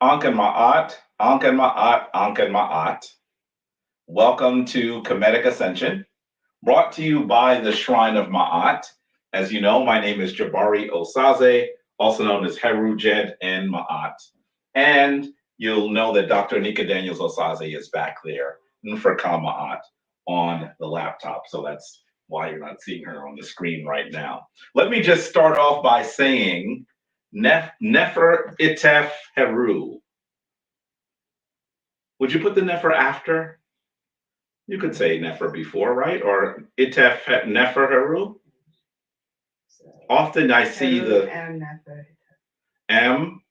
Ankh and Ma'at, Ankh and Ma'at, Ankh and Ma'at. Welcome to Kemetic Ascension, brought to you by the Shrine of Ma'at. As you know, my name is Jabari Osaze, also known as Heru Jed and Ma'at. And you'll know that Dr. Anika Daniels Osaze is back there, Nfraka Ma'at, on the laptop. So that's why you're not seeing her on the screen right now. Let me just start off by saying Nefer Itef Heru. Would you put the Nefer after? You could say Nefer before, right? Or Itef Nefer Heru. Often I see the M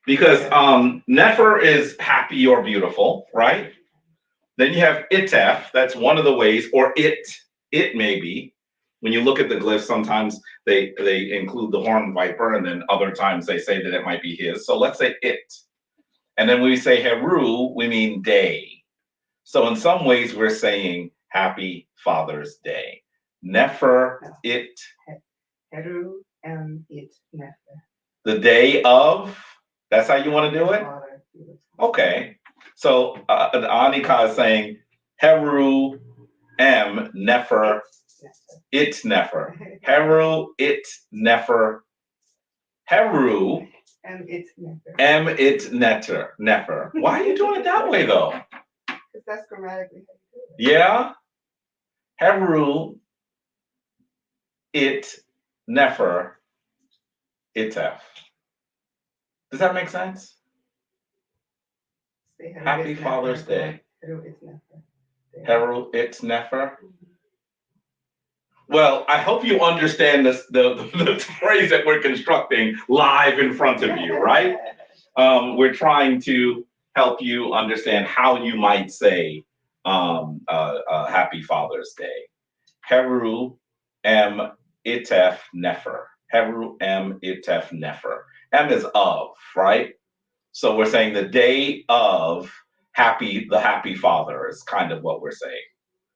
because Nefer is happy or beautiful, right? Then you have Itef, that's one of the ways, or it may be. When you look at the glyphs, sometimes they include the horned viper, and then other times they say that it might be his. So let's say it. And then when we say Heru, we mean day. So in some ways, we're saying Happy Father's Day. Nefer it. Heru it Nefer. The day of. That's how you want to do it? Okay. So Anika is saying Heru Nefer it Nefer. Heru it Nefer. Heru it Nefer. Why are you doing it that way though? Because that's grammatically how you do it. Yeah. Heru it Nefer Itef. Does that make sense? Happy Father's Day. Heru it Nefer. Well, I hope you understand this, the phrase that we're constructing live in front of you, right? We're trying to help you understand how you might say Happy Father's Day. Heru itef Nefer. Heru itef Nefer. Is of, right? So we're saying the day of the happy father is kind of what we're saying,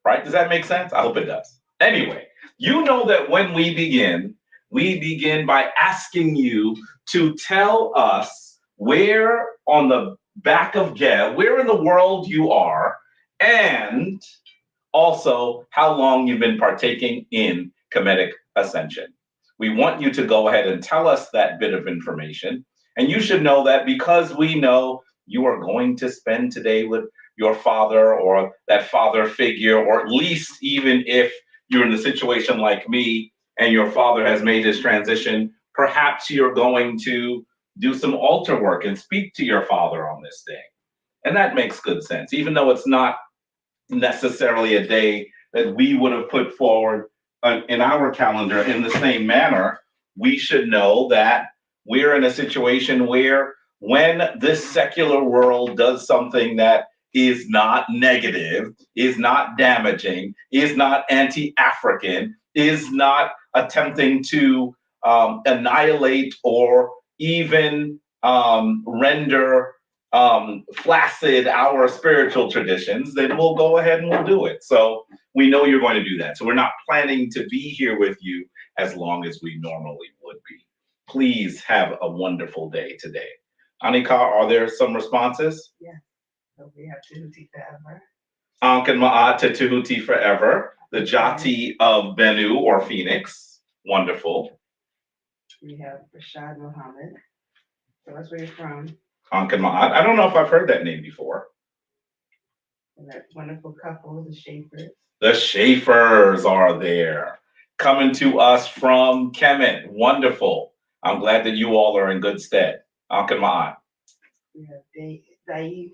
right? Does that make sense? I hope it does. Anyway, you know that when we begin by asking you to tell us where on the back of Geb, where in the world you are, and also how long you've been partaking in Kemetic Ascension. We want you to go ahead and tell us that bit of information. And you should know that because we know you are going to spend today with your father or that father figure, or at least even if you're in a situation like me and your father has made his transition, perhaps you're going to do some altar work and speak to your father on this day. And that makes good sense, even though it's not necessarily a day that we would have put forward in our calendar in the same manner. We should know that we're in a situation where when this secular world does something that is not negative, is not damaging, is not anti-African, is not attempting to annihilate or even render flaccid our spiritual traditions, then we'll go ahead and we'll do it. So we know you're going to do that. So we're not planning to be here with you as long as we normally would be. Please have a wonderful day today. Anika, are there some responses? Yeah. So we have Tahuti forever. Ankh and Ma'at to Tahuti forever. The Jati of Bennu or Phoenix. Wonderful. We have Rashad Muhammad. So that's where you're from. Ankh and Ma'at. I don't know if I've heard that name before. And that wonderful couple, the Schaefers. The Schaefers are there, coming to us from Kemet. Wonderful. I'm glad that you all are in good stead. Ankh and Ma'at. We have Dave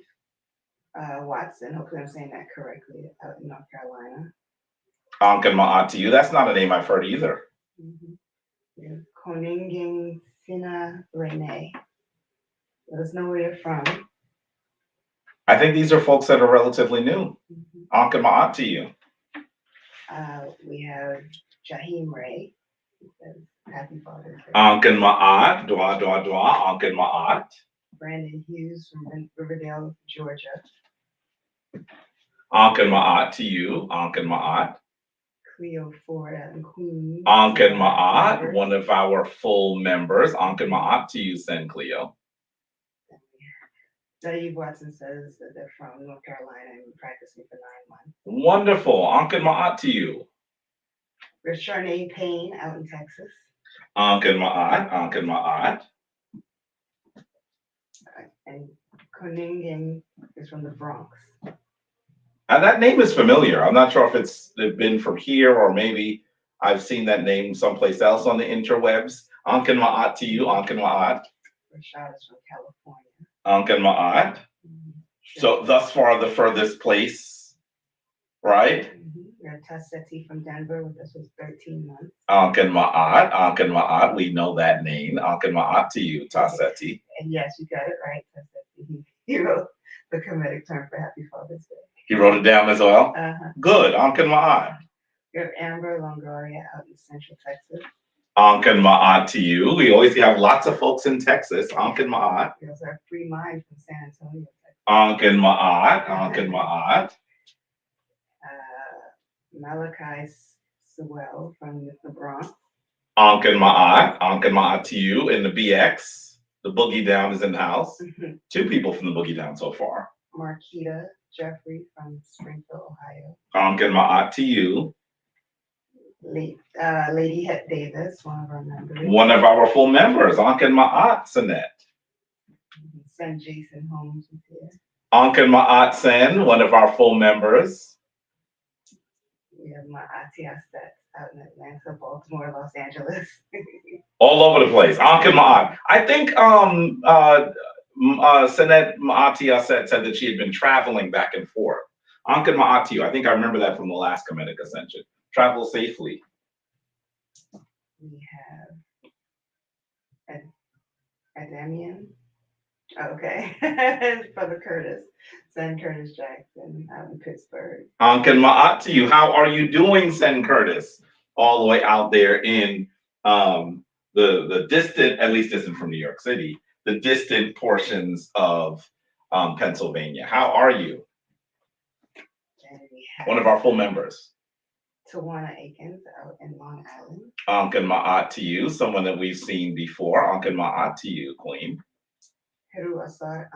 Watson. Hopefully I'm saying that correctly, out in North Carolina. Ankh and Ma'at to you. That's not a name I've heard either. Mm-hmm. We have Koningin Sina Renee. Let us know where you're from. I think these are folks that are relatively new. Mm-hmm. Ankh and Ma'at to you. We have Jaheem Ray. He says, Happy Father's Day. Ankh and Ma'at. Dua, dua, dua. Ankh and Ma'at. Brandon Hughes from Riverdale, Georgia. Ankh and Ma'at to you. Ankh and Ma'at. Cleo Ford out in Queens. Ankin Ma'at, one of our full members. Ankin Ma'at to you, Sen Cleo. Dave Watson says that they're from North Carolina and been practicing for 9 months. Wonderful. Ankin Ma'at to you. There's Charnay Payne out in Texas. Ankin Ma'at, Ankin Ma'at. And Koningen is from the Bronx. That name is familiar. I'm not sure if it's been from here or maybe I've seen that name someplace else on the interwebs. Ankin Ma'at to you, Ankin Ma'at. Rashad is from California. Ankin Ma'at. So thus far the furthest place, right? We have Tassetti from Denver with us was 13 months. Ankin Ma'at, Ankin Ma'at. We know that name. Ankin Ma'at to you, Tassetti. And yes, you got it right, Tassetti. He wrote the Kemetic term for Happy Father's Day. He wrote it down as well? Uh-huh. Good. Ankin Ma'at. We have Amber Longoria out in Central Texas. Ankin Ma'at to you. We always have lots of folks in Texas. Ankin Ma'at. We also have Free Mind from San Antonio, Texas. Ankin Ma'at. Ankin Ma'at. Malachi Sewell from the Bronx. Ankin Ma'at. Ankin Ma'at to you in the BX. The Boogie Down is in the house. 2 people from the Boogie Down so far. Marquita Jeffrey from Springfield, Ohio. Ankin Ma'at to you. Lady Het Davis, one of our members. One of our full members. Ankin Ma'at Sanet. Son Jason Holmes is here. Ankin Ma'at Sen, one of our full members. We have my Atiastat out in Atlanta, Baltimore, Los Angeles. All over the place. Ankin Ma'at. I think Sanet Ma'atia said that she had been traveling back and forth. Ankin Ma'at to you. I think I remember that from the last Kemetic Ascension. Travel safely. We have Adamian. Okay. Brother Curtis. Son Curtis Jackson out in Pittsburgh. Ankin Ma'at to you. How are you doing, Sen Curtis? All the way out there in the distant, at least distant from New York City, the distant portions of Pennsylvania. How are you? One of our full members. Tawana Akins out in Long Island. Ankin Ma'at to you, someone that we've seen before. Ankin Ma'at to you, Queen. Heru Asar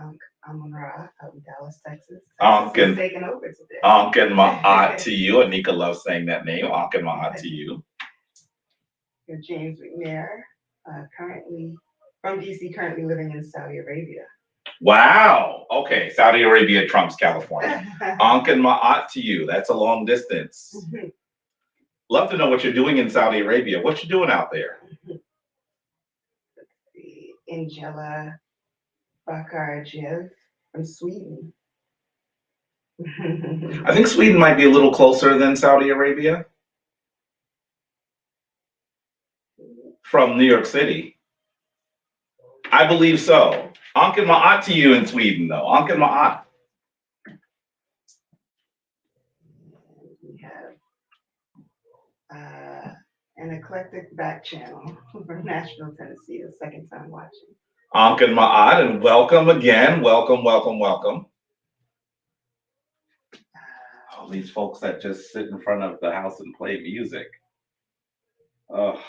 Amun-Ra out in Dallas, Texas. Ankin taking over today. Ankin Ma'at to you. Anika loves saying that name. Ankin Ma'at to you. James McNair, currently from DC, currently living in Saudi Arabia. Wow. Okay. Saudi Arabia trumps California. Ankin Ma'at to you. That's a long distance. Love to know what you're doing in Saudi Arabia. What you doing out there? Let's see. Angela Bakarjev from Sweden. I think Sweden might be a little closer than Saudi Arabia. From New York City. I believe so. Ankin Ma'at to you in Sweden, though. Ankin Ma'at. We have an eclectic back channel from Nashville, Tennessee, the second time watching. Ankin Ma'at, and welcome again. Welcome, welcome, welcome. All these folks that just sit in front of the house and play music. Oh.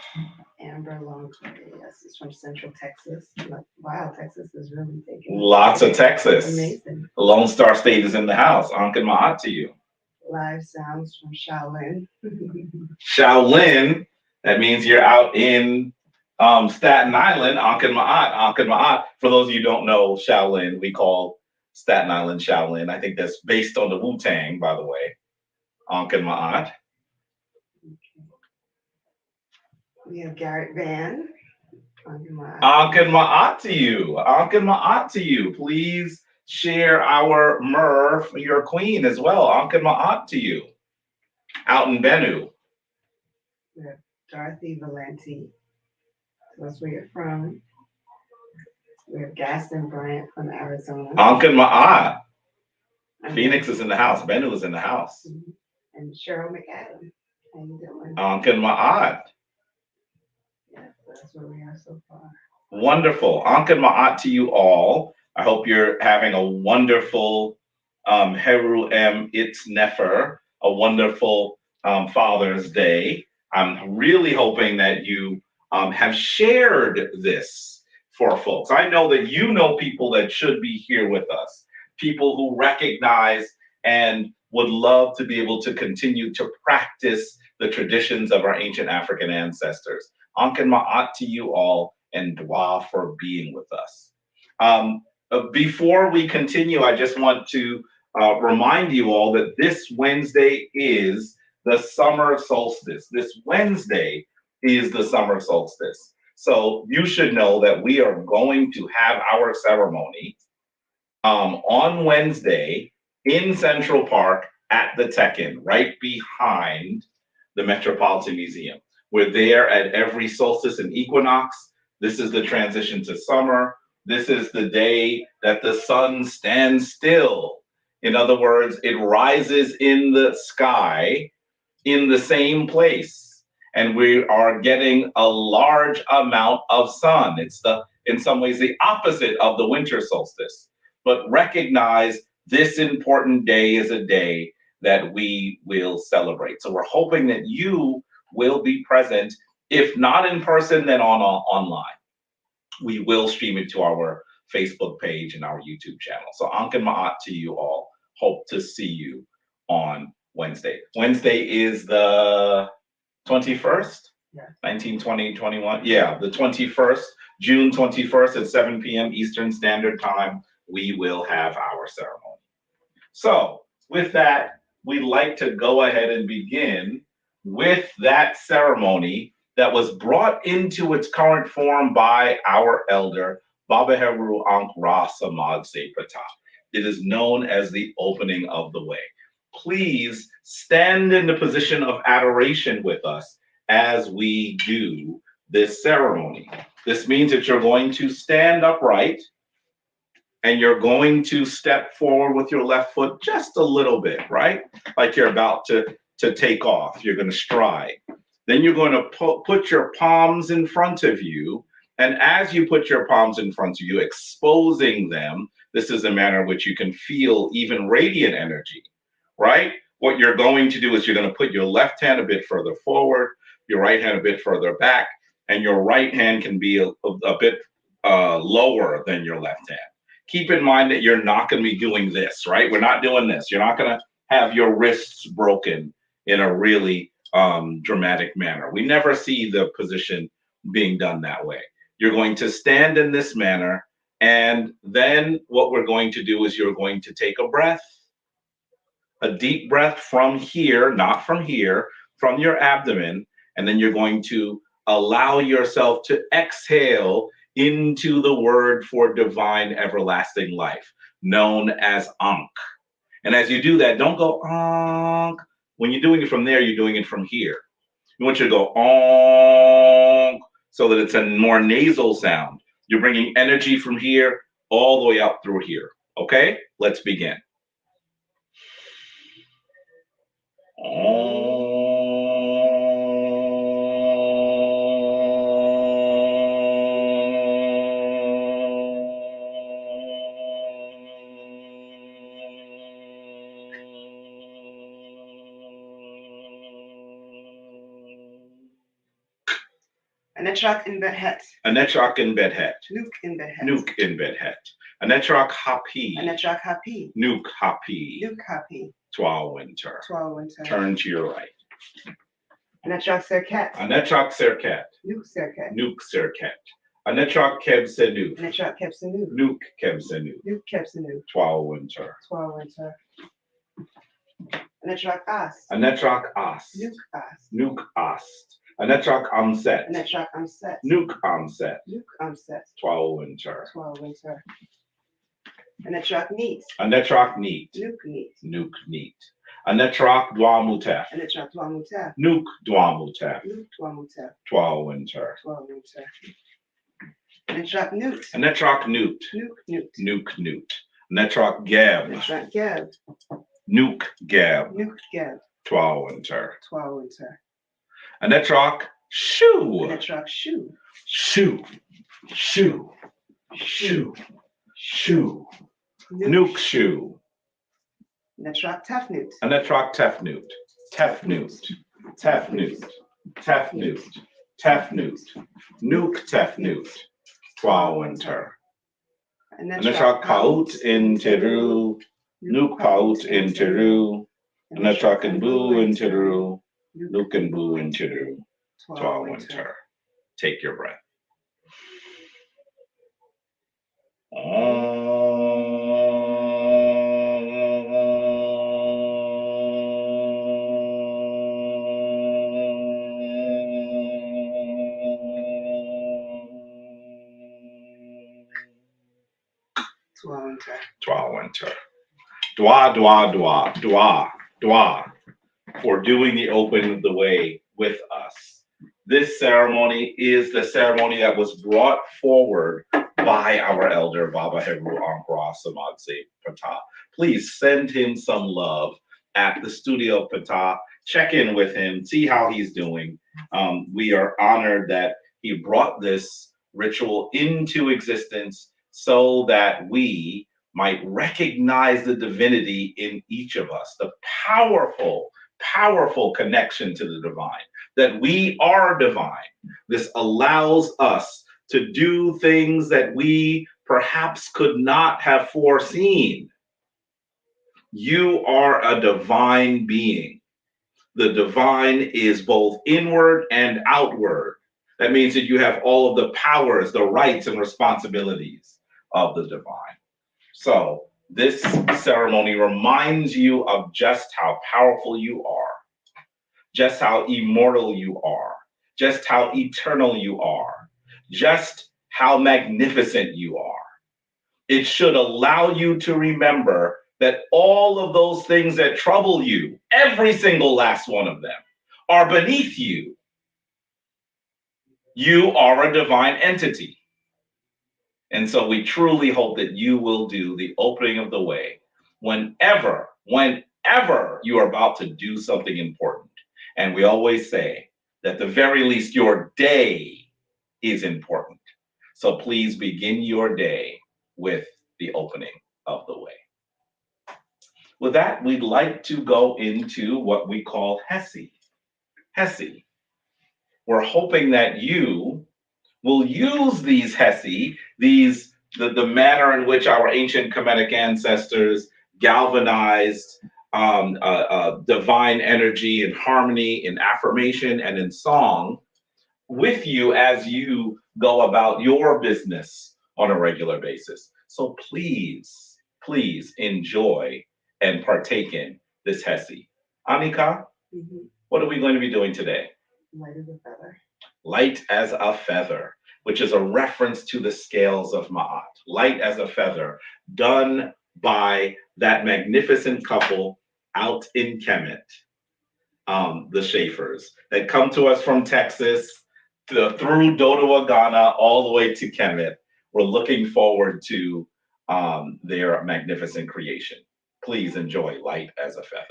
Amber Longoria, yes, it's from Central Texas. Wow, Texas is really taking. Lots of Texas. Amazing. The Lone Star State is in the house. Ankin Ma'at to you. Live sounds from Shaolin. Shaolin, that means you're out in Staten Island. Ankin Ma'at, Ankin Ma'at. For those of you who don't know Shaolin, we call Staten Island Shaolin. I think that's based on the Wu-Tang, by the way. Ankin Ma'at. We have Garrett Van. Ankin Ma'at to you. Ankin Ma'at to you. Please share our myrrh for your queen as well. Ankin Ma'at to you. Out in Benue. We have Dorothy Valenti. That's where you're from. We have Gaston Bryant from Arizona. Ankin Ma'at. Phoenix is in the house. Benue is in the house. And Cheryl McAdam. How you doing? Ankin Ma'at. Yeah, that's where we are so far. Wonderful. Ankin Ma'at to you all. I hope you're having a wonderful Heru M. It's Nefer, a wonderful Father's Day. I'm really hoping that you have shared this for folks. I know that you know people that should be here with us, people who recognize and would love to be able to continue to practice the traditions of our ancient African ancestors. Ankin Ma'at to you all, and Dwa for being with us. Before we continue, I just want to remind you all that this Wednesday is the summer solstice. This Wednesday is the summer solstice. So you should know that we are going to have our ceremony on Wednesday in Central Park at the Tech-In, right behind the Metropolitan Museum. We're there at every solstice and equinox. This is the transition to summer. This is the day that the sun stands still. In other words, it rises in the sky in the same place, and we are getting a large amount of sun. It's in some ways the opposite of the winter solstice, but recognize this important day is a day that we will celebrate. So we're hoping that you will be present, if not in person, then online. We will stream it to our Facebook page and our YouTube channel. So Ankin Ma'at to you all. Hope to see you on Wednesday. Wednesday is the 21st? Yeah. 19, 20, 21. Yeah, the 21st, June 21st at 7 p.m. Eastern Standard Time, we will have our ceremony. So with that, we'd like to go ahead and begin with that ceremony that was brought into its current form by our elder, Baba Heru Ankh Ra Samad Se Pratap. It is known as the opening of the way. Please stand in the position of adoration with us as we do this ceremony. This means that you're going to stand upright and you're going to step forward with your left foot just a little bit, right? Like you're about to take off. You're going to stride. Then you're going to put your palms in front of you. And as you put your palms in front of you, exposing them, this is a manner in which you can feel even radiant energy, right? What you're going to do is you're going to put your left hand a bit further forward, your right hand a bit further back, and your right hand can be a bit lower than your left hand. Keep in mind that you're not going to be doing this, right? We're not doing this. You're not going to have your wrists broken in a really dramatic manner. We never see the position being done that way. You're going to stand in this manner, and then what we're going to do is you're going to take a breath, a deep breath from here, not from here, from your abdomen, and then you're going to allow yourself to exhale into the word for divine everlasting life, known as Ankh. And as you do that, don't go Ankh. When you're doing it from there, you're doing it from here. We want you to go Ankh so that it's a more nasal sound. You're bringing energy from here all the way up through here. Okay, let's begin. Anetrak in Bedhet. Anetrak in Bedhet. Nuke in Bedhet. Nuke in Bedhet. Anetrak Happy. Anetrak Happy. Nuke Happy. Nuke Happy. Twal Winter. Twal Winter. Turn to your right. Anetrak Serket. Anetrak Serket. Nuke Serket. Nuke Serket. Anetrak Kebsenu. Anetrak Kebsenu. Nuke Kebsenu. Nuke Kebsenu. Twal Winter. Twal Winter. Anetrak As. Anetrak As. Nuke As. Nuke Ast. Anetrak Amset. Anetrak Amset. Nuke Amset. Nuke Amset. Twal Winter. Twal Winter. Anetrak Neat. Anetrak Neat. Nuke Neat. Nuke Neat. Anetrak Dwamutef. Anetrak Dwamutef. Nuke Dwamutef. Nuke Dwamutef. Twal Winter. Twal Winter. Anetrak Newt. Anetrak Newt. Nuke Newt. Nuke Newt. Anetrak Geb. Anetrak Geb. Nuke Geb. Nuke Geb. Twal Winter. Twal Winter. Anetrak Shoe. Anetrak Shoe. Shoe. Shoe. Shoe. Shoe. Nuke Shoe. Anetrak Tefnut. Anetrak Tefnut. Tefnut, Tefnut, Tefnut, Tefnut, Nuke Tefnut, Twawinter. And then shall kaut in Teru, Nuke Paut in Teru, and then shall Boo in Teru, Nuke and Boo in Teru, Twawinter. Take your breath. Twawinter. Dwa, dwa, dwa, dwa, dwa, for doing the opening of the way with us. This ceremony is the ceremony that was brought forward by our elder, Baba Heru Ankra Samadse Pata. Please send him some love at the studio Pata. Check in with him, see how he's doing. We are honored that he brought this ritual into existence so that we might recognize the divinity in each of us, the powerful, powerful connection to the divine, that we are divine. This allows us to do things that we perhaps could not have foreseen. You are a divine being. The divine is both inward and outward. That means that you have all of the powers, the rights, and responsibilities of the divine. So this ceremony reminds you of just how powerful you are, just how immortal you are, just how eternal you are, just how magnificent you are. It should allow you to remember that all of those things that trouble you, every single last one of them, are beneath you. You are a divine entity. And so we truly hope that you will do the opening of the way whenever you are about to do something important. And we always say that at the very least, your day is important. So please begin your day with the opening of the way. With that, we'd like to go into what we call Hesi. Hesi. We're hoping that you will use these Hesi, the manner in which our ancient Kemetic ancestors galvanized divine energy and harmony in affirmation and in song with you as you go about your business on a regular basis. So please, please enjoy and partake in this Hesi. Anika, what are we going to be doing today? Light as a feather. Light as a feather, which is a reference to the scales of Ma'at. Light as a feather, done by that magnificent couple out in Kemet, the Schaefers, that come to us from Texas, through Dodowa, Ghana, all the way to Kemet. We're looking forward to their magnificent creation. Please enjoy Light as a Feather.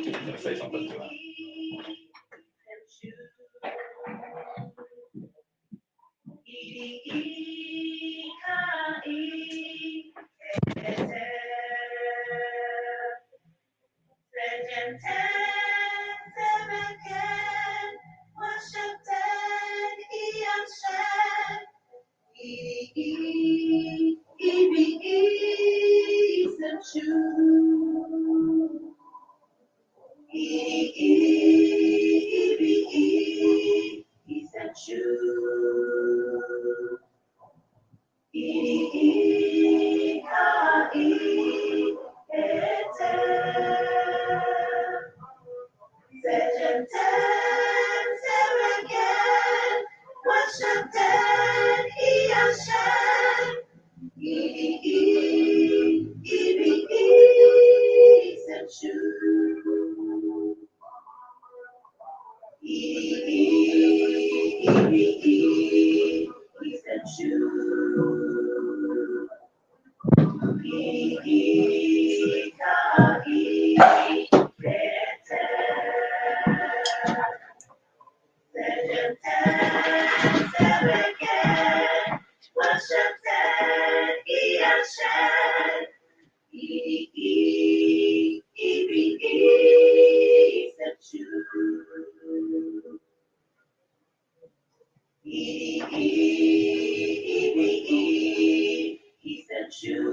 I'm gonna say something to that. He sent you.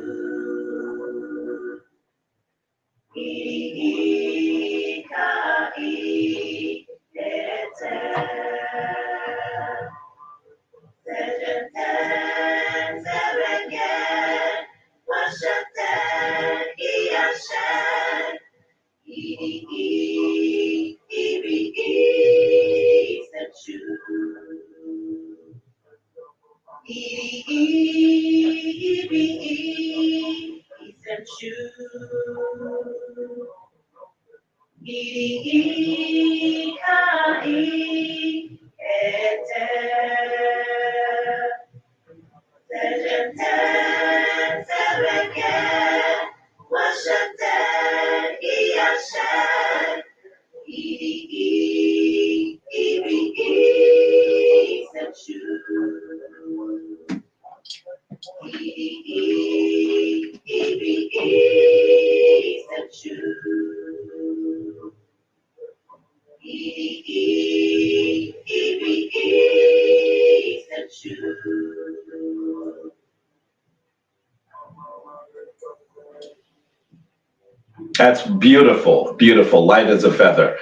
That's beautiful, beautiful, light as a feather.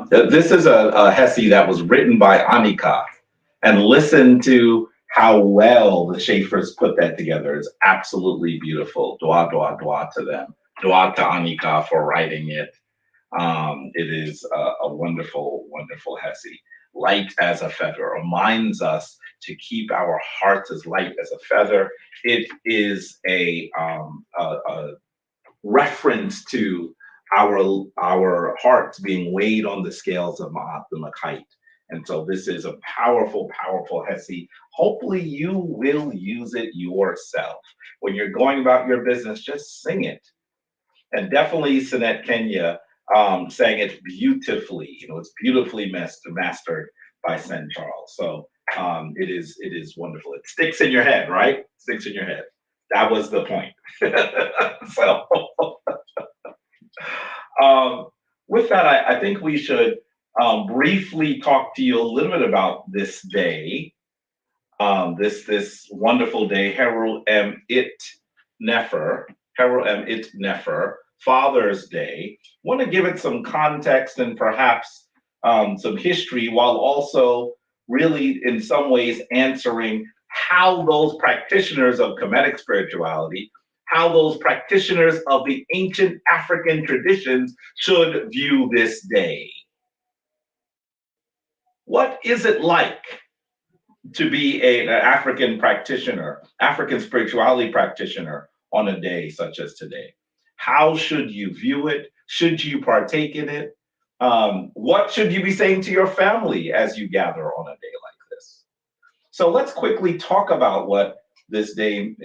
This is a Hesse that was written by Annika, and listen to how well the Schaeffers put that together. It's absolutely beautiful. Dua, dua, dua to them. Dua to Annika for writing it. It is a wonderful, wonderful Hesse. Light as a feather reminds us to keep our hearts as light as a feather. It is a reference to our hearts being weighed on the scales of Ma'at the Makite. And so this is a powerful, powerful Hesse. Hopefully you will use it yourself. When you're going about your business, just sing it. And definitely Sinet Kenya sang it beautifully. You know, it's beautifully mastered by Sen Charles. So it is wonderful. It sticks in your head, right? Sticks in your head. That was the point. So with that, I think we should briefly talk to you a little bit about this day, this wonderful day, Heru Em It Nefer, Father's Day. Want to give it some context and perhaps some history, while also really in some ways answering how those practitioners of Kemetic spirituality, how those practitioners of the ancient African traditions should view this day. What is it like to be an African practitioner, African spirituality practitioner on a day such as today? How should you view it? Should you partake in it? What should you be saying to your family as you gather on a day like this? So let's quickly talk about what this day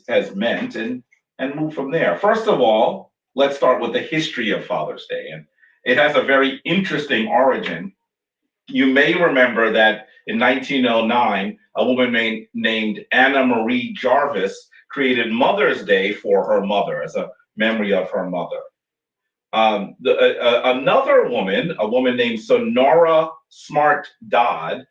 has meant and move from there. First of all, let's start with the history of Father's Day. And it has a very interesting origin. You may remember that in 1909, a woman named Anna Marie Jarvis created Mother's Day for her mother as a memory of her mother. Another woman, a woman named Sonora Smart Dodd,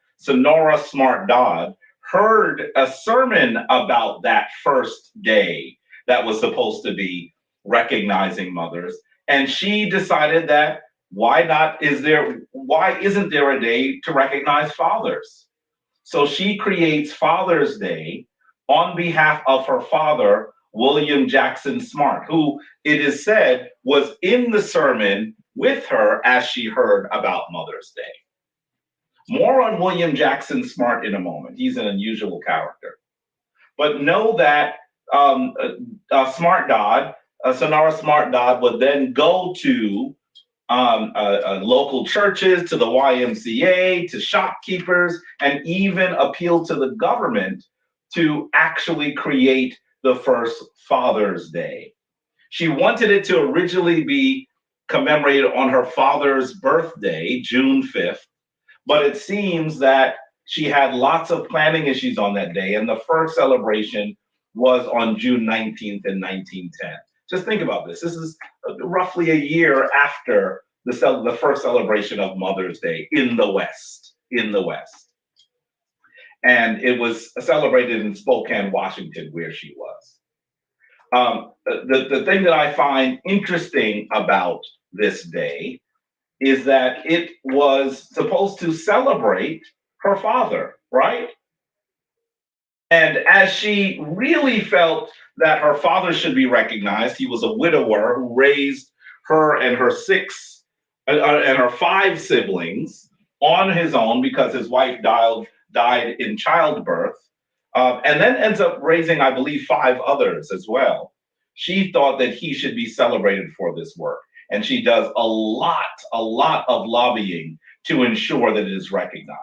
heard a sermon about that first day that was supposed to be recognizing mothers, and she decided that why isn't there a day to recognize fathers? So she creates Father's Day on behalf of her father, William Jackson Smart, who it is said was in the sermon with her as she heard about Mother's Day. More on William Jackson Smart in a moment. He's an unusual character. But know that Sonora Smart Dodd would then go to local churches, to the YMCA, to shopkeepers, and even appeal to the government to actually create the first Father's Day. She wanted it to originally be commemorated on her father's birthday, June 5th, but it seems that she had lots of planning issues on that day, and the first celebration was on June 19th in 1910. Just think about this. This is roughly a year after the first celebration of Mother's Day in the West. and it was celebrated in Spokane, Washington, where she was. The thing that I find interesting about this day is that it was supposed to celebrate her father, right? And as she really felt that her father should be recognized, he was a widower who raised her and her and her five siblings on his own because his wife died in childbirth, and then ends up raising, I believe, five others as well. She thought that he should be celebrated for this work, and she does a lot of lobbying to ensure that it is recognized.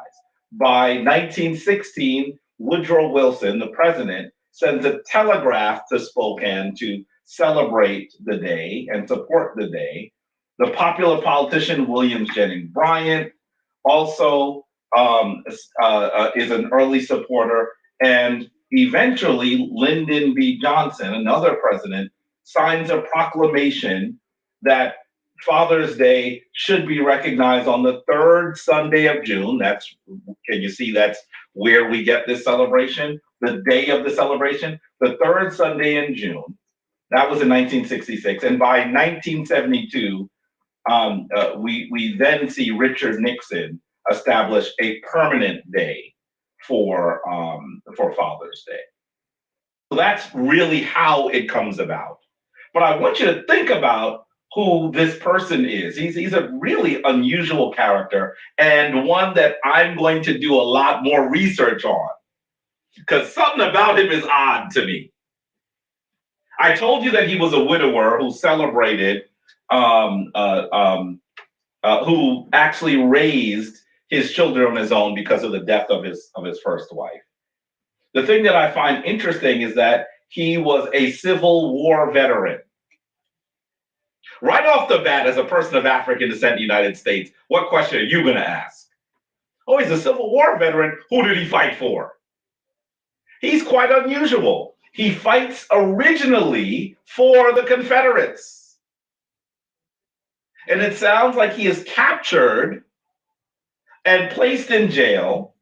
By 1916, Woodrow Wilson, the president, sends a telegraph to Spokane to celebrate the day and support the day. The popular politician William Jennings Bryan also is an early supporter, and eventually Lyndon B. Johnson, another president, signs a proclamation that Father's Day should be recognized on the third Sunday of June. Can you see that's where we get this celebration? The day of the celebration, the third Sunday in June. That was in 1966. And by 1972, we then see Richard Nixon establish a permanent day for Father's Day. So that's really how it comes about. But I want you to think about who this person is. He's a really unusual character, and one that I'm going to do a lot more research on, because something about him is odd to me. I told you that he was a widower who celebrated, who actually raised his children on his own because of the death of his first wife. The thing that I find interesting is that he was a Civil War veteran. Right off the bat, as a person of African descent in the United States, what question are you going to ask? Oh, he's a Civil War veteran. Who did he fight for? He's quite unusual. He fights originally for the Confederates. And it sounds like he is captured and placed in jail.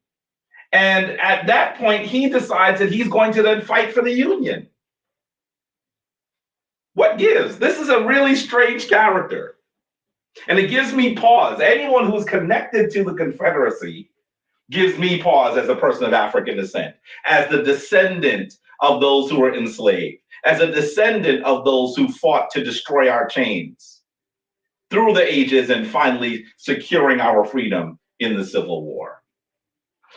And at that point, he decides that he's going to then fight for the Union. What gives? This is a really strange character. And it gives me pause. Anyone who's connected to the Confederacy gives me pause as a person of African descent, as the descendant of those who were enslaved, as a descendant of those who fought to destroy our chains through the ages and finally securing our freedom in the Civil War.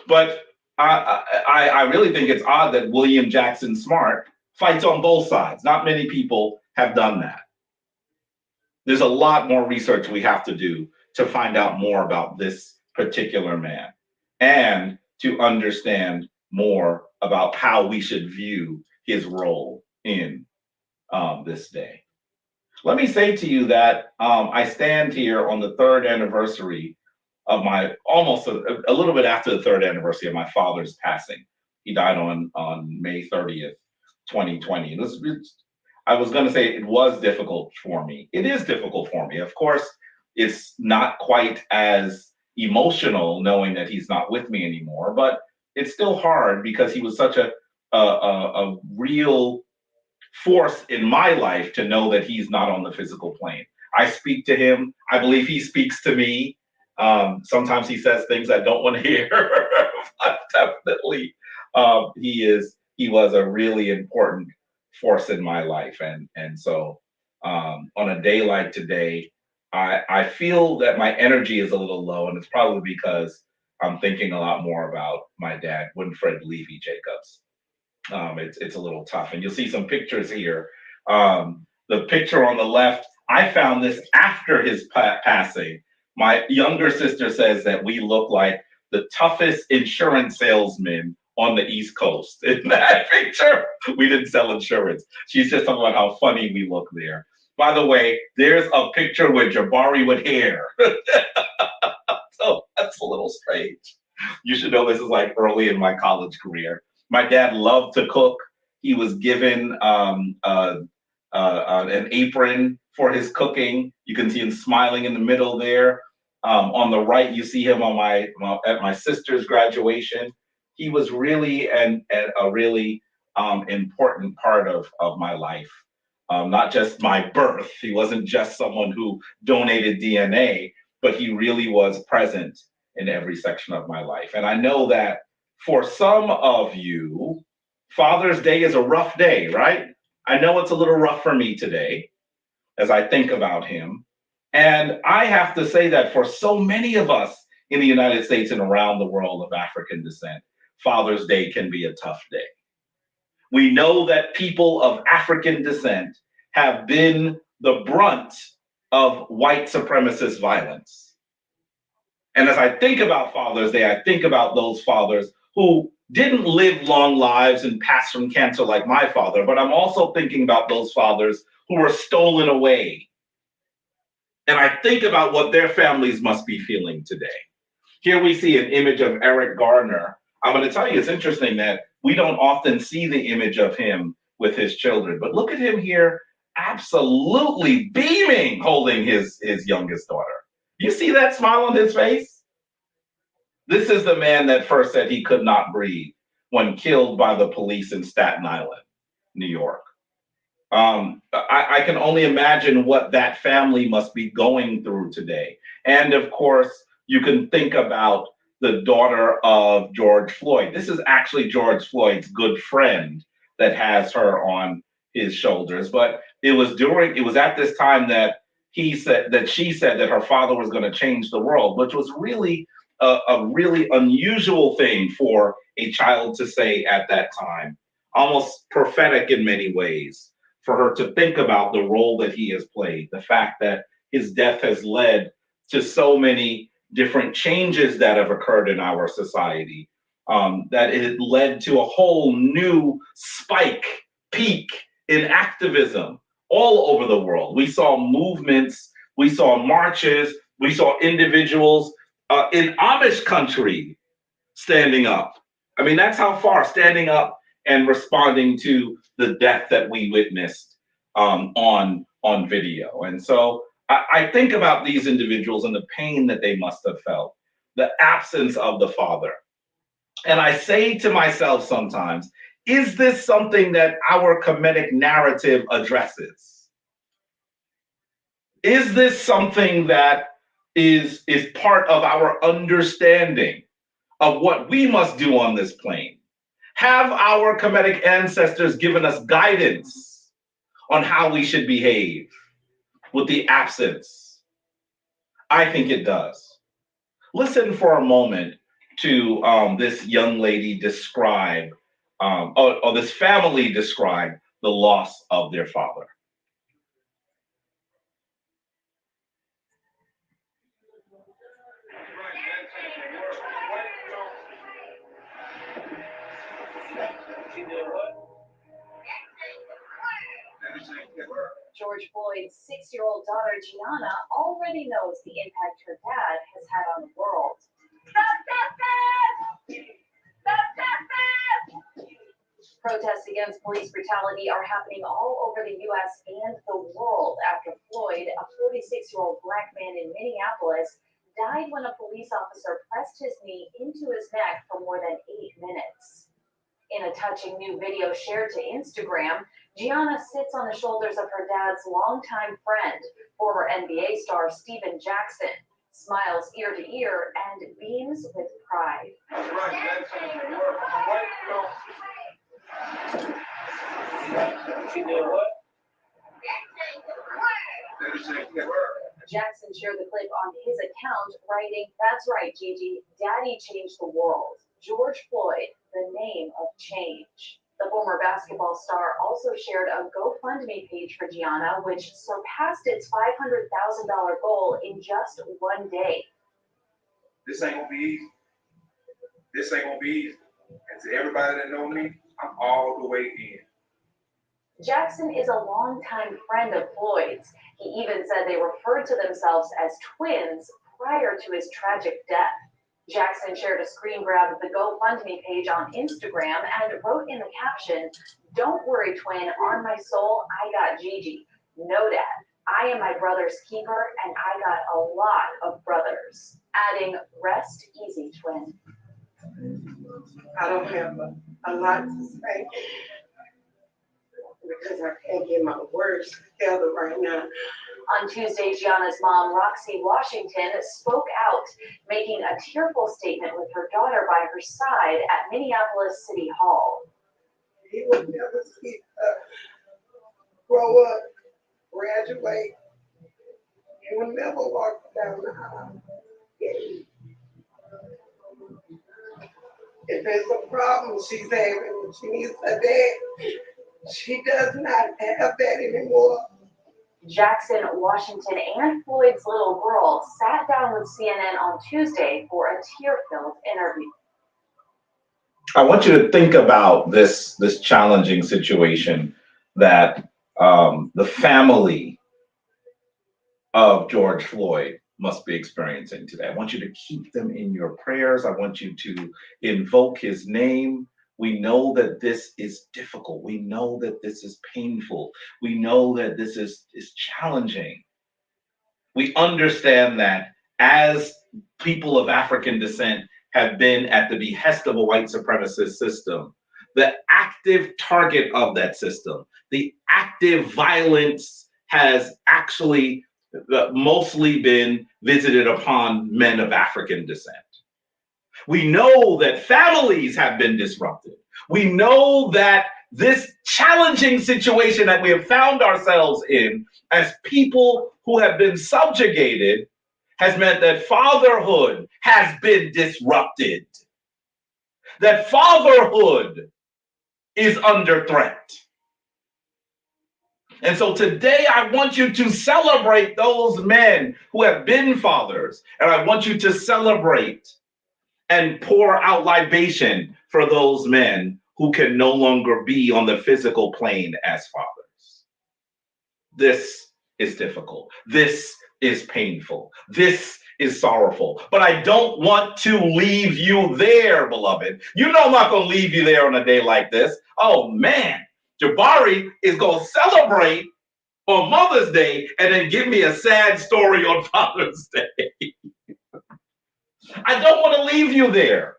But I really think it's odd that William Jackson Smart fights on both sides. Not many people have done that. There's a lot more research we have to do to find out more about this particular man and to understand more about how we should view his role in this day. Let me say to you that I stand here on the third anniversary of my, almost a little bit after the third anniversary of my father's passing. He died on May 30th, 2020. I was going to say it was difficult for me. It is difficult for me. Of course, it's not quite as emotional knowing that he's not with me anymore, but it's still hard because he was such a real force in my life to know that he's not on the physical plane. I speak to him. I believe he speaks to me. Sometimes he says things I don't want to hear, but definitely he was a really important force in my life. And so on a day like today, I feel that my energy is a little low, and it's probably because I'm thinking a lot more about my dad, Winfred Levy Jacobs. It's a little tough, and you'll see some pictures here. The picture on the left, I found this after his passing. My younger sister says that we look like the toughest insurance salesmen on the East Coast. In that picture, we didn't sell insurance. She's just talking about how funny we look there. By the way, there's a picture with Jabari with hair. So that's a little strange. You should know this is like early in my college career. My dad loved to cook. He was given an apron for his cooking. You can see him smiling in the middle there. On the right, you see him at my sister's graduation. he was really a really important part of my life. Not just my birth. He wasn't just someone who donated DNA, but he really was present in every section of my life. And I know that for some of you, Father's Day is a rough day, right? I know it's a little rough for me today as I think about him. And I have to say that for so many of us in the United States and around the world of African descent, Father's Day can be a tough day. We know that people of African descent have been the brunt of white supremacist violence. And as I think about Father's Day, I think about those fathers who didn't live long lives and pass from cancer like my father, but I'm also thinking about those fathers who were stolen away. And I think about what their families must be feeling today. Here we see an image of Eric Garner. I'm going to tell you, it's interesting that we don't often see the image of him with his children, but look at him here, absolutely beaming, holding his youngest daughter. You see that smile on his face? This is the man that first said he could not breathe when killed by the police in Staten Island, New York. I can only imagine what that family must be going through today. And of course, you can think about the daughter of George Floyd. This is actually George Floyd's good friend that has her on his shoulders. But it was at this time that she said that her father was going to change the world, which was really a really unusual thing for a child to say at that time, almost prophetic in many ways, for her to think about the role that he has played, the fact that his death has led to so many different changes that have occurred in our society, that it led to a whole new peak in activism all over the world. We saw movements, we saw marches, we saw individuals in Amish country standing up. I mean, that's how far standing up and responding to the death that we witnessed on video. And so I think about these individuals and the pain that they must have felt, the absence of the father. And I say to myself sometimes, is this something that our Kemetic narrative addresses? Is this something that is part of our understanding of what we must do on this plane? Have our Kemetic ancestors given us guidance on how we should behave with the absence? I think it does. Listen for a moment to this young lady describe, or this family describe the loss of their father. George Floyd's 6-year-old daughter, Gianna, already knows the impact her dad has had on the world. Protests against police brutality are happening all over the U.S. and the world after Floyd, a 46-year-old black man in Minneapolis, died when a police officer pressed his knee into his neck for more than 8 minutes. In a touching new video shared to Instagram, Gianna sits on the shoulders of her dad's longtime friend, former NBA star Steven Jackson, smiles ear to ear, and beams with pride. Jackson shared the clip on his account, writing, "That's right, Gigi, Daddy changed the world. George Floyd, the name of change." The former basketball star also shared a GoFundMe page for Gianna, which surpassed its $500,000 goal in just one day. This ain't gonna be easy. This ain't gonna be easy. And to everybody that know me, I'm all the way in. Jackson is a longtime friend of Floyd's. He even said they referred to themselves as twins prior to his tragic death. Jackson shared a screen grab of the GoFundMe page on Instagram and wrote in the caption, "Don't worry, twin, on my soul, I got Gigi. No, Dad, I am my brother's keeper and I got a lot of brothers." Adding, "Rest easy, twin." I don't have a lot to say because I can't get my words together right now. On Tuesday, Gianna's mom, Roxy Washington, spoke out, making a tearful statement with her daughter by her side at Minneapolis City Hall. He will never see her grow up, graduate. He will never walk down the aisle. If there's a problem she's having, she needs a dad. She does not have that anymore. Jackson, Washington, and Floyd's little girl sat down with CNN on Tuesday for a tear-filled interview. I want you to think about this challenging situation that the family of George Floyd must be experiencing today. I want you to keep them in your prayers. I want you to invoke his name. We know that this is difficult. We know that this is painful. We know that this is challenging. We understand that as people of African descent have been at the behest of a white supremacist system, the active target of that system, the active violence has actually mostly been visited upon men of African descent. We know that families have been disrupted. We know that this challenging situation that we have found ourselves in as people who have been subjugated has meant that fatherhood has been disrupted. That fatherhood is under threat. And so today I want you to celebrate those men who have been fathers, and I want you to celebrate and pour out libation for those men who can no longer be on the physical plane as fathers. This is difficult. This is painful. This is sorrowful. But I don't want to leave you there, beloved. You know I'm not going to leave you there on a day like this. Oh, man. Jabari is going to celebrate on Mother's Day and then give me a sad story on Father's Day. I don't want to leave you there.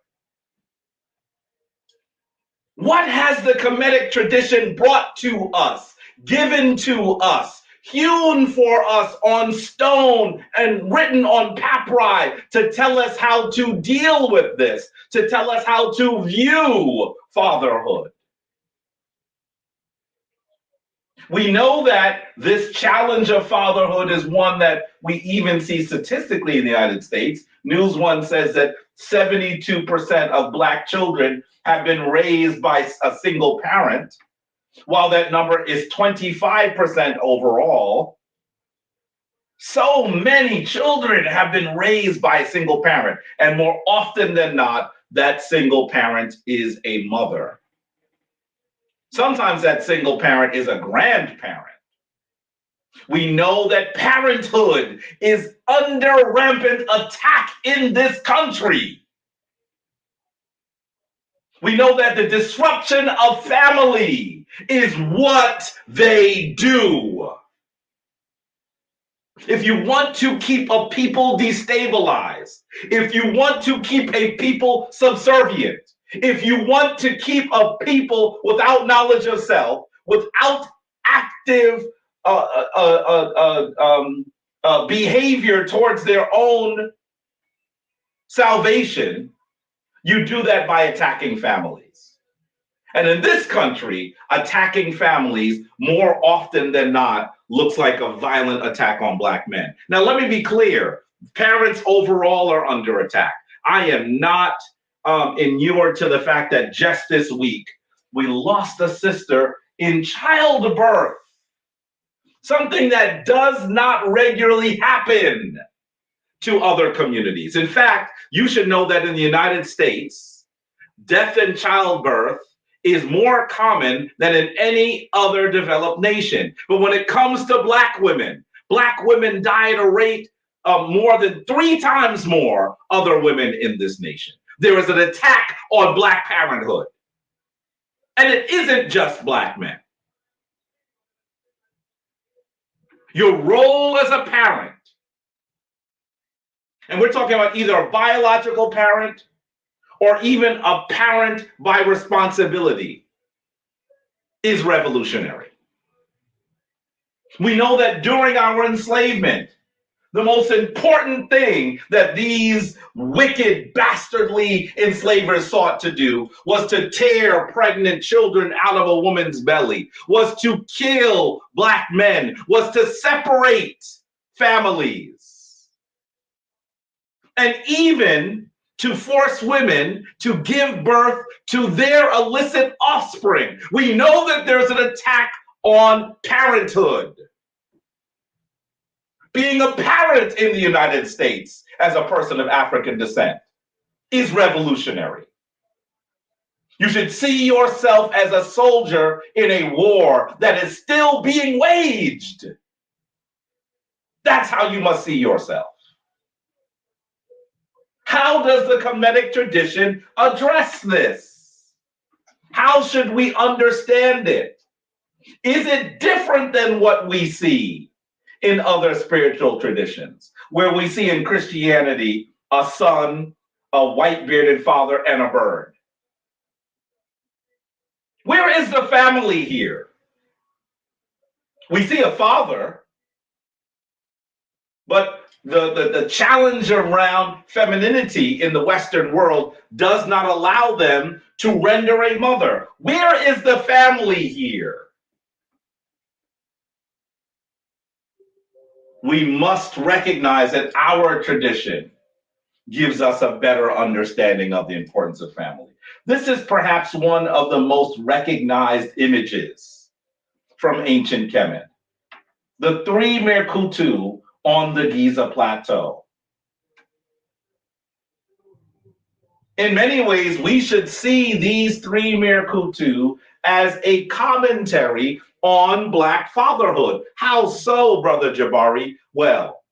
What has the Kemetic tradition brought to us, given to us, hewn for us on stone and written on papyri to tell us how to deal with this, to tell us how to view fatherhood? We know that this challenge of fatherhood is one that we even see statistically in the United States. News One says that 72% of Black children have been raised by a single parent, while that number is 25% overall. So many children have been raised by a single parent, and more often than not, that single parent is a mother. Sometimes that single parent is a grandparent. We know that parenthood is under rampant attack in this country. We know that the disruption of family is what they do. If you want to keep a people destabilized, if you want to keep a people subservient, if you want to keep a people without knowledge of self, without active behavior towards their own salvation, you do that by attacking families. And in this country, attacking families more often than not looks like a violent attack on Black men. Now, let me be clear. Parents overall are under attack. I am not inured to the fact that just this week, we lost a sister in childbirth. Something that does not regularly happen to other communities. In fact, you should know that in the United States, death in childbirth is more common than in any other developed nation. But when it comes to Black women die at a rate of more than 3 times more other women in this nation. There is an attack on Black parenthood. And it isn't just Black men. Your role as a parent, and we're talking about either a biological parent or even a parent by responsibility is revolutionary. We know that during our enslavement, the most important thing that these wicked, bastardly enslavers sought to do was to tear pregnant children out of a woman's belly, was to kill Black men, was to separate families, and even to force women to give birth to their illicit offspring. We know that there's an attack on parenthood. Being a parent in the United States as a person of African descent is revolutionary. You should see yourself as a soldier in a war that is still being waged. That's how you must see yourself. How does the Kemetic tradition address this? How should we understand it? Is it different than what we see in other spiritual traditions, where we see in Christianity a son, a white bearded father, and a bird? Where is the family here? We see a father, but the challenge around femininity in the Western world does not allow them to render a mother. Where is the family here? We must recognize that our tradition gives us a better understanding of the importance of family. This is perhaps one of the most recognized images from ancient Kemet. The three Merkutu on the Giza Plateau. In many ways, we should see these three Merkutu as a commentary on Black fatherhood. How so, Brother Jabari? Well,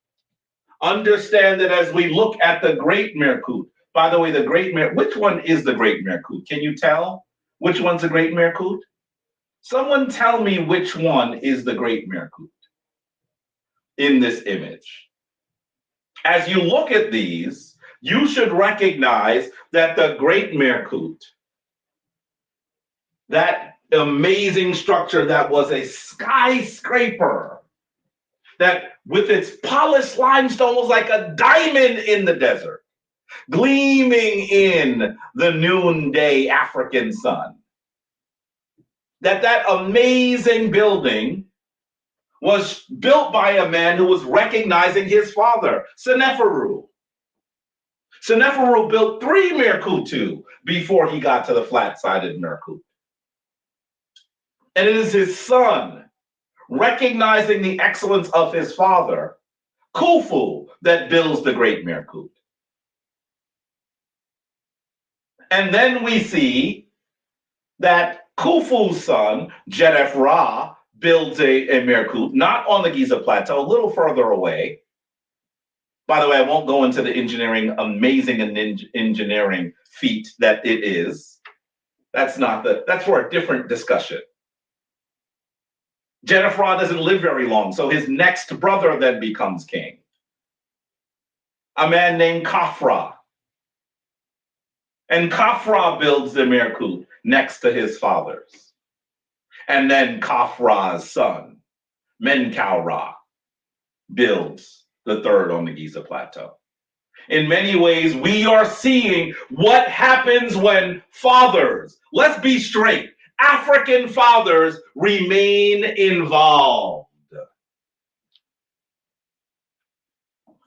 understand that as we look at the Great Merkut, by the way, which one is the Great Merkut? Can you tell which one's the Great Merkut? Someone tell me which one is the Great Merkut in this image. As you look at these, you should recognize that the Great Merkut, that amazing structure that was a skyscraper, that with its polished limestone was like a diamond in the desert, gleaming in the noonday African sun. That amazing building was built by a man who was recognizing his father, Seneferu. Seneferu built three Merkutu before he got to the flat-sided Merkut. And it is his son, recognizing the excellence of his father, Khufu, that builds the Great Merkut. And then we see that Khufu's son, Jedef Ra, builds a Merkut, not on the Giza Plateau, a little further away. By the way, I won't go into the amazing engineering feat that it is. That's for a different discussion. Jedef Ra doesn't live very long, so his next brother then becomes king. A man named Khafra. And Khafra builds the Merkut next to his father's. And then Khafra's son, Menkau Ra, builds the third on the Giza Plateau. In many ways, we are seeing what happens when fathers, let's be straight, African fathers remain involved.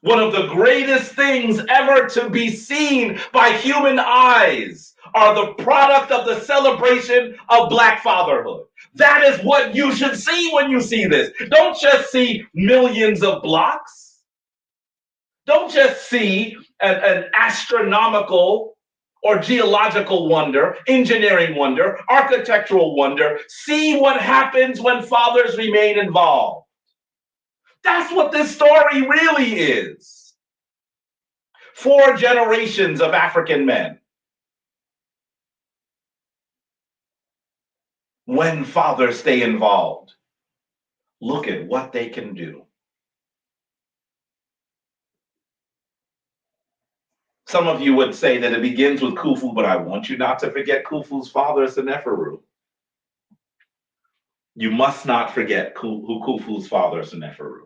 One of the greatest things ever to be seen by human eyes are the product of the celebration of Black fatherhood. That is what you should see when you see this. Don't just see millions of blocks. Don't just see an astronomical or geological wonder, engineering wonder, architectural wonder. See what happens when fathers remain involved. That's what this story really is. 4 generations of African men. When fathers stay involved, look at what they can do. Some of you would say that it begins with Khufu, but I want you not to forget Khufu's father, Seneferu. You must not forget who Khufu's father, Seneferu.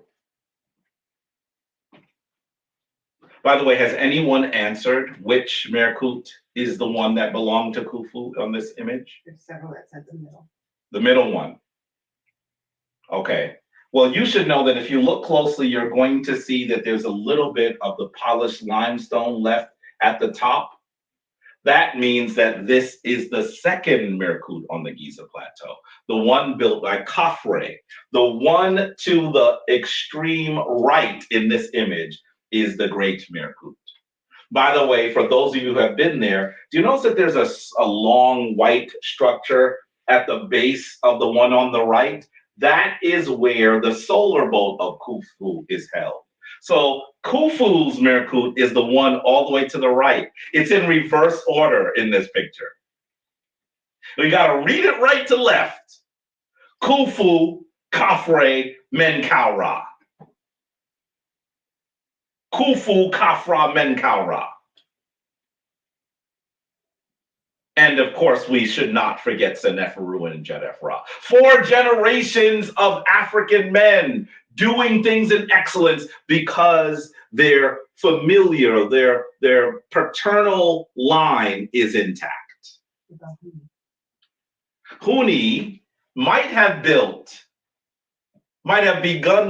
By the way, has anyone answered which Merkut is the one that belonged to Khufu on this image? There's several that's at the middle. The middle one. Okay. Well, you should know that if you look closely, you're going to see that there's a little bit of the polished limestone left at the top. That means that this is the second Merkut on the Giza Plateau, the one built by Khafre. The one to the extreme right in this image is the Great Merkut. By the way, for those of you who have been there, do you notice that there's a long white structure at the base of the one on the right? That is where the solar boat of Khufu is held. So Khufu's Merkut is the one all the way to the right. It's in reverse order in this picture. We got to read it right to left. Khufu, Khafre, Menkaura. Khufu, Khafra, Menkaura. And of course, we should not forget Seneferu and Jedefra. 4 generations of African men doing things in excellence because their familiar, their paternal line is intact. Huni might have begun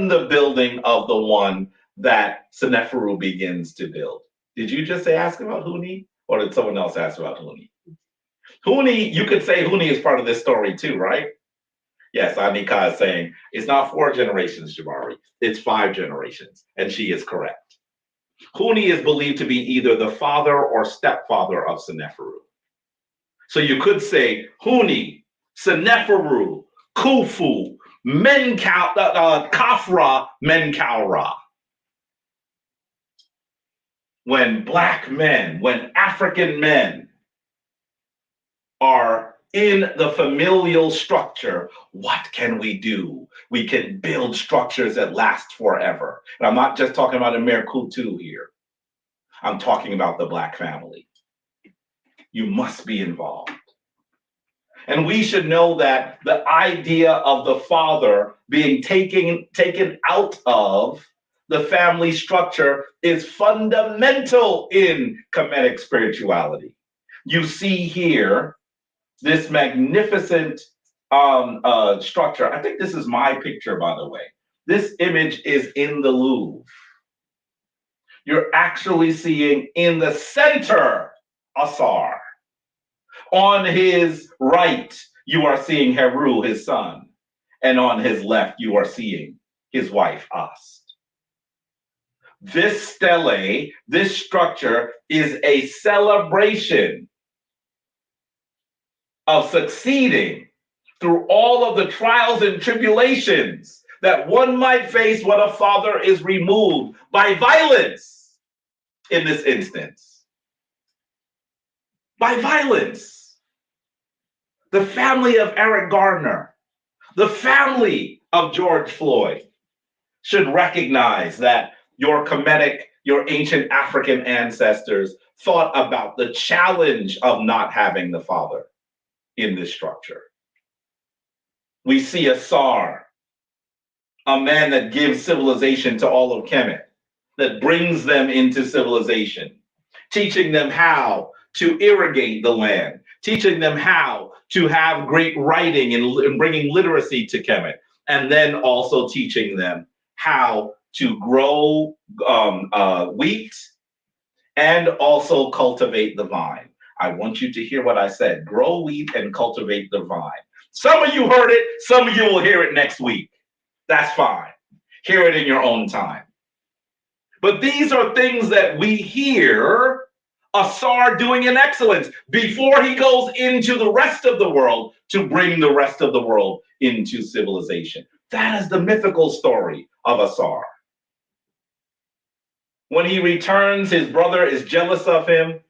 the building of the one that Seneferu begins to build. Did you just ask about Huni, or did someone else ask about Huni? Huni, you could say Huni is part of this story too, right? Yes, Anika is saying it's not 4 generations, Jabari. It's 5 generations, and she is correct. Huni is believed to be either the father or stepfather of Seneferu. So you could say Huni, Seneferu, Khufu, Khafra, Menkaura. When black men, when African men are in the familial structure, what can we do? We can build structures that last forever. And I'm not just talking about a Merkutu here. I'm talking about the black family. You must be involved. And we should know that the idea of the father being taken out of the family structure is fundamental in Kemetic spirituality. You see here this magnificent structure. I think this is my picture, by the way. This image is in the Louvre. You're actually seeing in the center Asar. On his right, you are seeing Heru, his son. And on his left, you are seeing his wife, Ast. This stele, this structure, is a celebration of succeeding through all of the trials and tribulations that one might face when a father is removed by violence in this instance. By violence. The family of Eric Gardner, the family of George Floyd should recognize that your Kemetic, your ancient African ancestors thought about the challenge of not having the father in this structure. We see Asar, a man that gives civilization to all of Kemet, that brings them into civilization, teaching them how to irrigate the land, teaching them how to have great writing and bringing literacy to Kemet, and then also teaching them how to grow wheat and also cultivate the vine. I want you to hear what I said. Grow wheat and cultivate the vine. Some of you heard it. Some of you will hear it next week. That's fine. Hear it in your own time. But these are things that we hear Asar doing in excellence before he goes into the rest of the world to bring the rest of the world into civilization. That is the mythical story of Asar. When he returns, his brother is jealous of him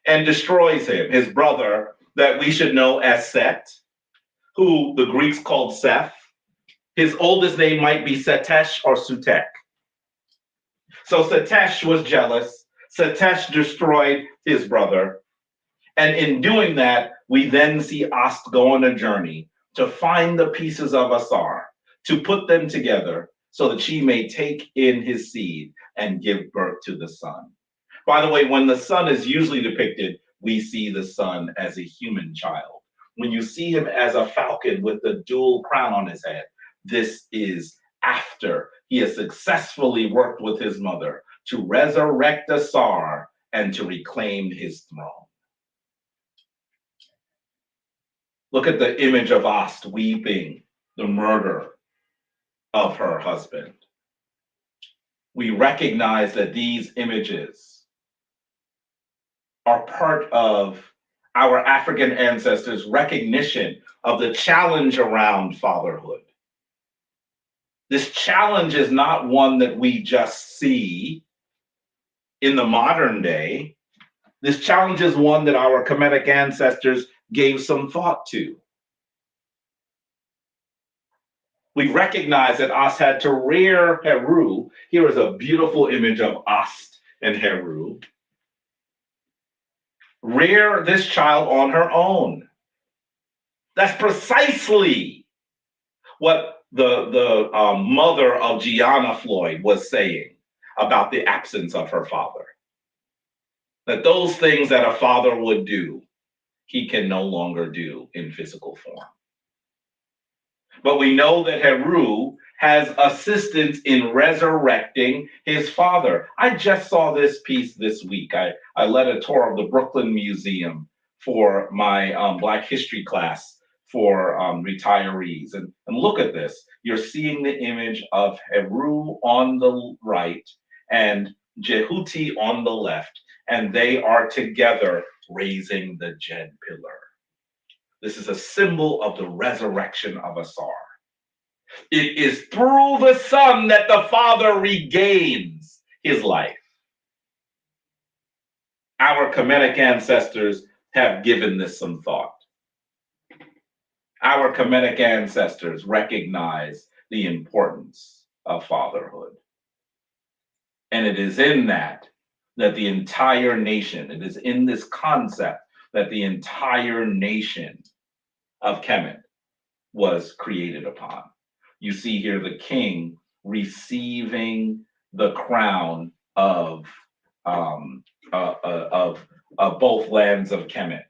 and destroys him. His brother, that we should know as Set, who the Greeks called Seth. His oldest name might be Setesh or Sutek. So Setesh was jealous. Satesh destroyed his brother. And in doing that, we then see Ast go on a journey to find the pieces of Asar, to put them together so that she may take in his seed and give birth to the son. By the way, when the son is usually depicted, we see the son as a human child. When you see him as a falcon with the dual crown on his head, this is after he has successfully worked with his mother to resurrect Asar and to reclaim his throne. Look at the image of Ast weeping the murder of her husband. We recognize that these images are part of our African ancestors' recognition of the challenge around fatherhood. This challenge is not one that we just see in the modern day. This challenge is one that our Kemetic ancestors gave some thought to. We recognize that Ast had to rear Heru. Here is a beautiful image of Ast and Heru. Rear this child on her own. That's precisely what the mother of Gianna Floyd was saying about the absence of her father. That those things that a father would do, he can no longer do in physical form. But we know that Heru has assistance in resurrecting his father. I just saw this piece this week. I led a tour of the Brooklyn Museum for my Black History class for retirees. And look at this. You're seeing the image of Heru on the right and Jehuti on the left, and they are together raising the Jed pillar. This is a symbol of the resurrection of Asar. It is through the son that the father regains his life. Our Kemetic ancestors have given this some thought. Our Kemetic ancestors recognize the importance of fatherhood. And it is in that the entire nation, it is in this concept that the entire nation of Kemet was created upon. You see here the king receiving the crown of both lands of Kemet,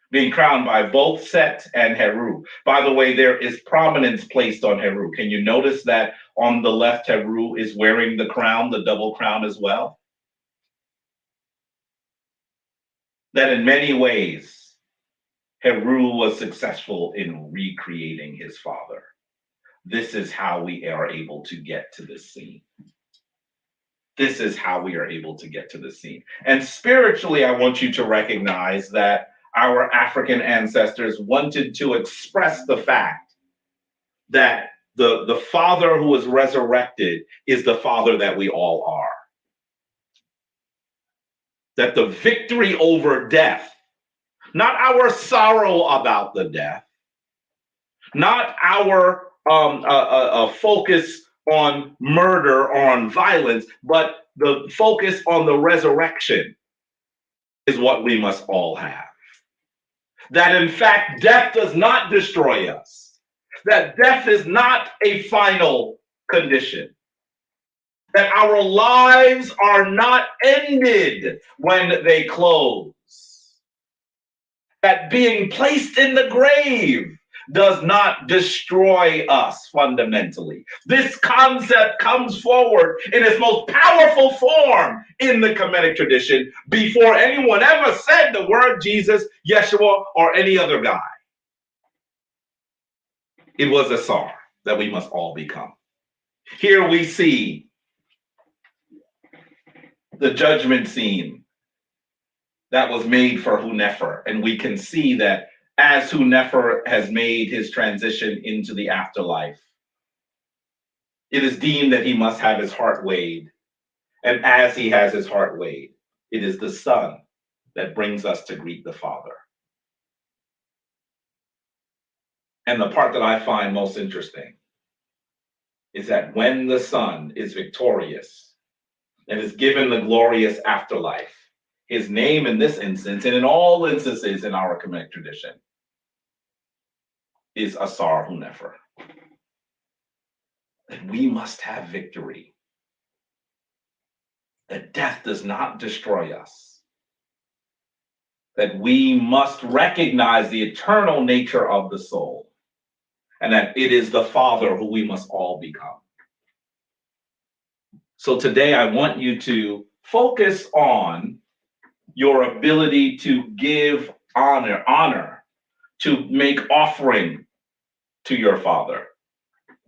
being crowned by both Set and Heru. By the way, there is prominence placed on Heru. Can you notice that on the left, Heru is wearing the crown, the double crown as well? That in many ways, Heru was successful in recreating his father. This is how we are able to get to this scene. This is how we are able to get to the scene. And spiritually, I want you to recognize that our African ancestors wanted to express the fact that the father who was resurrected is the father that we all are. That the victory over death, not our sorrow about the death, not our focus on murder or on violence, but the focus on the resurrection is what we must all have. That in fact, death does not destroy us. That death is not a final condition. That our lives are not ended when they close. That being placed in the grave does not destroy us fundamentally. This concept comes forward in its most powerful form in the Kemetic tradition before anyone ever said the word Jesus, Yeshua, or any other guy. It was Asar that we must all become. Here we see the judgment scene that was made for Hunefer, and we can see that as Hunefer has made his transition into the afterlife, it is deemed that he must have his heart weighed. And as he has his heart weighed, it is the son that brings us to greet the father. And the part that I find most interesting is that when the son is victorious, and is given the glorious afterlife. His name in this instance, and in all instances in our Kemetic tradition, is Asar Hunefer. That we must have victory. That death does not destroy us. That we must recognize the eternal nature of the soul. And that it is the Father who we must all become. So today I want you to focus on your ability to give honor, to make offering to your Father,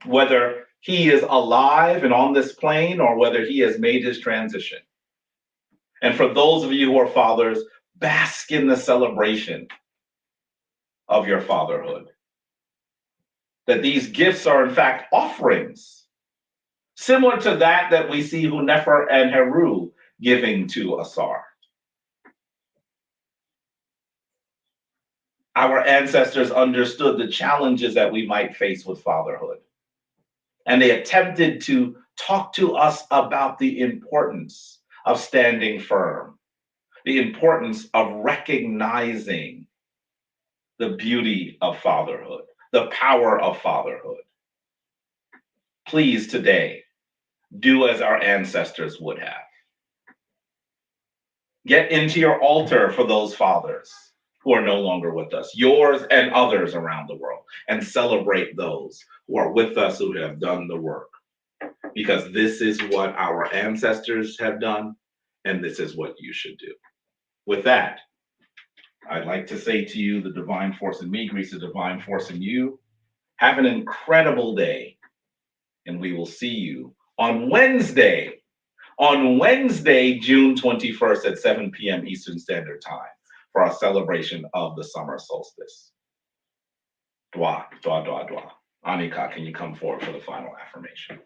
whether he is alive and on this plane or whether he has made his transition. And for those of you who are fathers, bask in the celebration of your fatherhood. That these gifts are in fact offerings, similar to that we see Hunefer and Heru giving to Asar. Our ancestors understood the challenges that we might face with fatherhood. And they attempted to talk to us about the importance of standing firm, the importance of recognizing the beauty of fatherhood, the power of fatherhood. Please today, do as our ancestors would have. Get into your altar for those fathers who are no longer with us, yours and others around the world, and celebrate those who are with us who have done the work. Because this is what our ancestors have done, and this is what you should do. With that, I'd like to say to you, the divine force in me greets the divine force in you. Have an incredible day, and we will see you on Wednesday, June 21st at 7 p.m. Eastern Standard Time for our celebration of the summer solstice. Dwa, dwa, dwa, dwa. Anika, can you come forward for the final affirmation?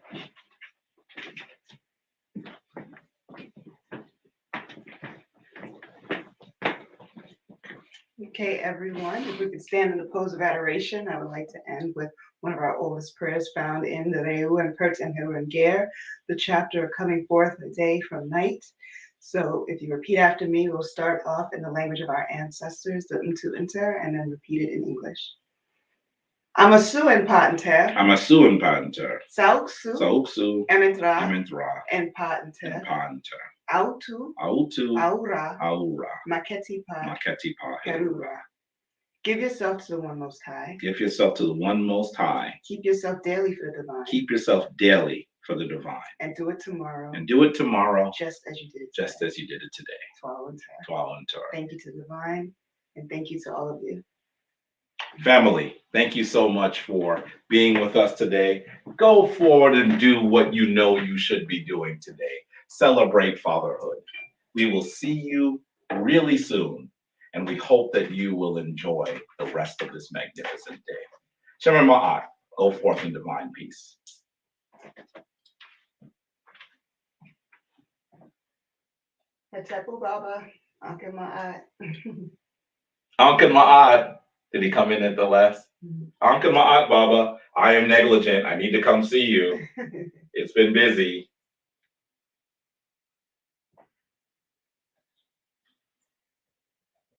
Okay, everyone, if we could stand in the pose of adoration, I would like to end with one of our oldest prayers found in the Reu and Pert and Heru and Ger, the chapter coming forth day from night. So if you repeat after me, we'll start off in the language of our ancestors, the Untu Inter, and then repeat it in English. Amasu and Pater. Amasu and Pater. Sauksu. Sauksu. Ementra. Ementra. And Pater. And Pater. Autu. Autu. Aura. Aura. Maketi Pa. Maketi Pa. Herura. Give yourself to the one most high. Give yourself to the one most high. Keep yourself daily for the divine. Keep yourself daily for the divine. And do it tomorrow. And do it tomorrow. Just as you did it just today. as you did it today. Twala and Torah. Thank you to the divine, and thank you to all of you. Family, thank you so much for being with us today. Go forward and do what you know you should be doing today. Celebrate fatherhood. We will see you really soon, and we hope that you will enjoy the rest of this magnificent day. Shemar Ma'at, go forth in divine peace. Hetepu Baba, Anke Ma'at. Anke Ma'at, did he come in at the last? Anke Ma'at, Baba, I am negligent. I need to come see you. It's been busy.